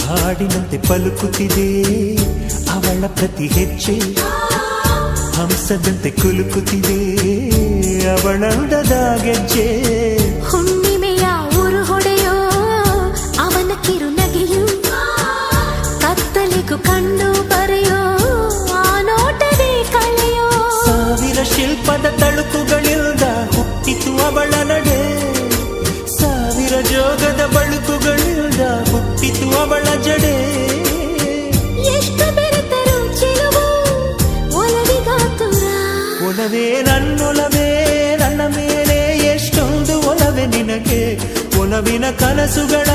ಹಾಡಿನಂತೆ ಪಲುಕುತ್ತಿದೆ ಅವಳ ಪ್ರತಿ ಹೆಜ್ಜೆ, ಹಂಸದಂತೆ ಕುಲುಕುತ್ತಿದೆ ಅವಳಂದದ ಗೆಜ್ಜೆ. ಹುಣ್ಣಿಮೆಯ ಊರು ಹೊಡೆಯೋ ಅವನ ಕಿರುನಗೆಯು, ಕತ್ತಲಿಗೂ ಕಣ್ಣು ಬರೆಯೋ ಆ ನೋಟವೇ ಕಳೆಯೋ. ಸಾವಿರ ಶಿಲ್ಪದ ತಳುಕುಗಳಿಂದ ಹುಟ್ಟಿತು ಅವಳ ನಡೆ, ಸಾವಿರ ಜೋಗದ ಬಳುಕುಗಳಿಂದ ಹುಟ್ಟಿತು ಅವಳ ಜಡೆ. ಎಷ್ಟು ಬೆರೆತರು ಚೆಲುವು ಒಲವಿಗಾತುರ, ಒಲವೇ ನನ್ನೊಲವೇ ನನ್ನ ಮೇಲೆ ಎಷ್ಟೊಂದು ಒಲವೇ ನಿನಗೆ. ಒಲವಿನ ಕನಸುಗಳ